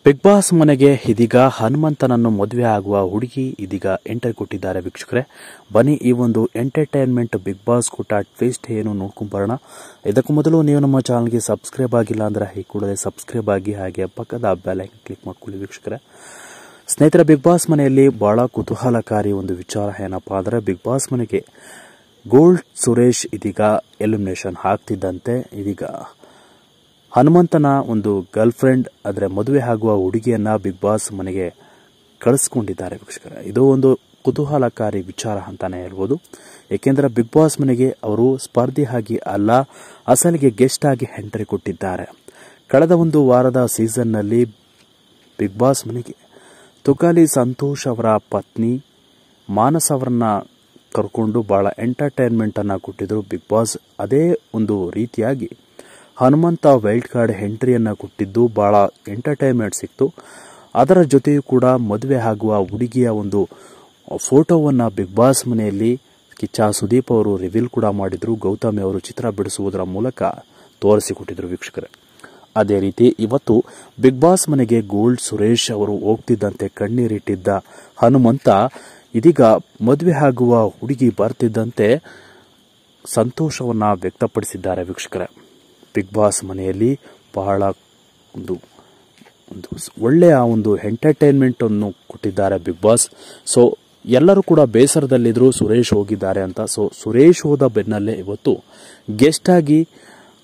Big boss ಮನೆಗೆ ಇದೀಗ ಹನುಮಂತನನ್ನು ಮದುವೆ ಆಗುವ ಹುಡುಗಿ ಇದೀಗ ಎಂಟ್ರಿ ಕೊಟ್ಟಿದ್ದಾರೆ ವೀಕ್ಷಕರೇ. ಬನ್ನಿ ಈ ಒಂದು ಎಂಟರ್ಟೈನ್ಮೆಂಟ್ ಬಿಗ್ ಬಾಸ್ ಕೊಟ್ಟ ಟ್ವಿಸ್ಟ್ ಏನು ನೋಡ್ಕೊಂಬರೋಣ. ಇದಕ್ಕೂ ಮೊದಲು ನೀವು ನಮ್ಮ ಚಾನಲ್ಗೆ ಸಬ್ಸ್ಕ್ರೈಬ್ ಆಗಿಲ್ಲ ಅಂದ್ರೆ ಈ ಕೂಡಲೇ ಸಬ್ಸ್ಕ್ರೈಬ್ ಆಗಿ, ಹಾಗೆ ಪಕ್ಕದ ಬೆಲ್ ಐಕಾನ್ ಕ್ಲಿಕ್ ಮಾಡ್ಕೊಳ್ಳಿ ವೀಕ್ಷಕರೇ. ಸ್ನೇಹಿತರೆ, ಬಿಗ್ ಬಾಸ್ ಮನೆಯಲ್ಲಿ ಬಹಳ ಕುತೂಹಲಕಾರಿ ಒಂದು ವಿಚಾರ ಏನಪ್ಪಾ ಅಂದ್ರೆ, ಬಿಗ್ ಬಾಸ್ ಮನೆಗೆ ಗೋಲ್ಡ್ ಸುರೇಶ್ ಇದೀಗ ಎಲಿಮಿನೇಷನ್ ಆಗ್ತಿದ್ದಂತೆ ಇದೀಗ ಹನುಮಂತನ ಒಂದು ಗರ್ಲ್ ಫ್ರೆಂಡ್ ಆದರೆ ಮದುವೆ ಆಗುವ ಹುಡುಗಿಯನ್ನ ಬಿಗ್ ಬಾಸ್ ಮನೆಗೆ ಕಳಿಸ್ಕೊಂಡಿದ್ದಾರೆ ವೀಕ್ಷಕರೇ. ಇದು ಒಂದು ಕುತೂಹಲಕಾರಿ ವಿಚಾರ ಅಂತಾನೆ ಹೇಳ್ಬೋದು. ಏಕೆಂದರೆ ಬಿಗ್ ಬಾಸ್ ಮನೆಗೆ ಅವರು ಸ್ಪರ್ಧಿ ಆಗಿ ಅಲ್ಲ, ಅಸಲಿಗೆ ಗೆಸ್ಟ್ ಆಗಿ ಎಂಟ್ರಿ ಕೊಟ್ಟಿದ್ದಾರೆ. ಕಳೆದ ಒಂದು ವಾರದ ಸೀಸನ್ನಲ್ಲಿ ಬಿಗ್ ಬಾಸ್ ಮನೆಗೆ ತುಕಾಲಿ ಸಂತೋಷ್ ಅವರ ಪತ್ನಿ ಮಾನಸ್ ಅವರನ್ನ ಕರ್ಕೊಂಡು ಬಹಳ ಎಂಟರ್ಟೈನ್ಮೆಂಟ್ ಅನ್ನ ಕೊಟ್ಟಿದ್ರು ಬಿಗ್ ಬಾಸ್. ಅದೇ ಒಂದು ರೀತಿಯಾಗಿ ಹನುಮಂತ ವೈಲ್ಡ್ ಕಾರ್ಡ್ ಎಂಟ್ರಿಯನ್ನ ಕೊಟ್ಟಿದ್ದು ಬಹಳ ಎಂಟರ್ಟೈನ್ಮೆಂಟ್ ಸಿಕ್ತು. ಅದರ ಜೊತೆಯೂ ಕೂಡ ಮದುವೆ ಆಗುವ ಹುಡುಗಿಯ ಒಂದು ಫೋಟೋವನ್ನ ಬಿಗ್ ಬಾಸ್ ಮನೆಯಲ್ಲಿ ಕಿಚ್ಚ ಸುದೀಪ್ ಅವರು ರಿವೀಲ್ ಕೂಡ ಮಾಡಿದ್ರು. ಗೌತಮಿ ಅವರು ಚಿತ್ರ ಬಿಡಿಸುವುದರ ಮೂಲಕ ತೋರಿಸಿಕೊಟ್ಟಿದ್ರು ವೀಕ್ಷಕರೇ. ಅದೇ ರೀತಿ ಇವತ್ತು ಬಿಗ್ ಬಾಸ್ ಮನೆಗೆ ಗೋಲ್ಡ್ ಸುರೇಶ್ ಅವರು ಹೋಗ್ತಿದ್ದಂತೆ ಕಣ್ಣೀರಿಟ್ಟಿದ್ದ ಹನುಮಂತ ಇದೀಗ ಮದುವೆ ಆಗುವ ಹುಡುಗಿ ಬರ್ತಿದ್ದಂತೆ ಸಂತೋಷವನ್ನ ವ್ಯಕ್ತಪಡಿಸಿದ್ದಾರೆ ವೀಕ್ಷಕರೇ. ಬಿಗ್ ಬಾಸ್ ಮನೆಯಲ್ಲಿ ಬಹಳ ಒಂದು ಒಳ್ಳೆಯ ಒಂದು ಎಂಟರ್ಟೈನ್ಮೆಂಟ್ ಅನ್ನು ಕೊಟ್ಟಿದ್ದಾರೆ ಬಿಗ್ ಬಾಸ್. ಸೊ ಎಲ್ಲರೂ ಕೂಡ ಬೇಸರದಲ್ಲಿದ್ರು ಸುರೇಶ್ ಹೋಗಿದ್ದಾರೆ ಅಂತ. ಸೊ ಸುರೇಶ್ ಹೋದ ಬೆನ್ನಲ್ಲೇ ಇವತ್ತು ಗೆಸ್ಟ್ ಆಗಿ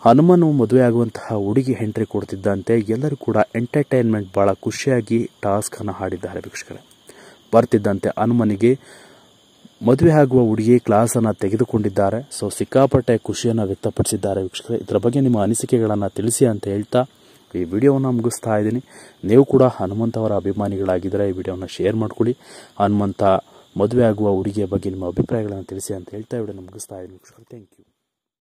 ಹನುಮನು ಮದುವೆ ಆಗುವಂತಹ ಹುಡುಗಿ ಎಂಟ್ರಿ ಕೊಡ್ತಿದ್ದಂತೆ ಎಲ್ಲರೂ ಕೂಡ ಎಂಟರ್ಟೈನ್ಮೆಂಟ್ ಬಹಳ ಖುಷಿಯಾಗಿ ಟಾಸ್ಕ್ ಅನ್ನು ಆಡಿದ್ದಾರೆ ವೀಕ್ಷಕರೇ. ಬರ್ತಿದ್ದಂತೆ ಹನುಮನಿಗೆ ಮದುವೆ ಆಗುವ ಹುಡುಗಿ ಕ್ಲಾಸ್ ಅನ್ನ ತೆಗೆದುಕೊಂಡಿದ್ದಾರೆ. ಸೊ ಸಿಕ್ಕಾಪಟ್ಟೆ ಖುಷಿಯನ್ನ ವ್ಯಕ್ತಪಡಿಸಿದ್ದಾರೆ ವೀಕ್ಷಕರೇ. ಇದರ ಬಗ್ಗೆ ನಿಮ್ಮ ಅನಿಸಿಕೆಗಳನ್ನ ತಿಳಿಸಿ ಅಂತ ಹೇಳ್ತಾ ಈ ವಿಡಿಯೋವನ್ನು ಮುಗಿಸ್ತಾ ಇದ್ದೀನಿ. ನೀವು ಕೂಡ ಹನುಮಂತ ಅವರ ಅಭಿಮಾನಿಗಳಾಗಿದ್ದರೆ ಈ ವಿಡಿಯೋನ ಶೇರ್ ಮಾಡ್ಕೊಳ್ಳಿ. ಹನುಮಂತ ಮದುವೆ ಆಗುವ ಹುಡುಗಿಯ ಬಗ್ಗೆ ನಿಮ್ಮ ಅಭಿಪ್ರಾಯಗಳನ್ನು ತಿಳಿಸಿ ಅಂತ ಹೇಳ್ತಾ ವಿಡಿಯೋನ ಮುಗಿಸ್ತಾ ಇದ್ದೀನಿ ವೀಕ್ಷಕರೇ. Thank you.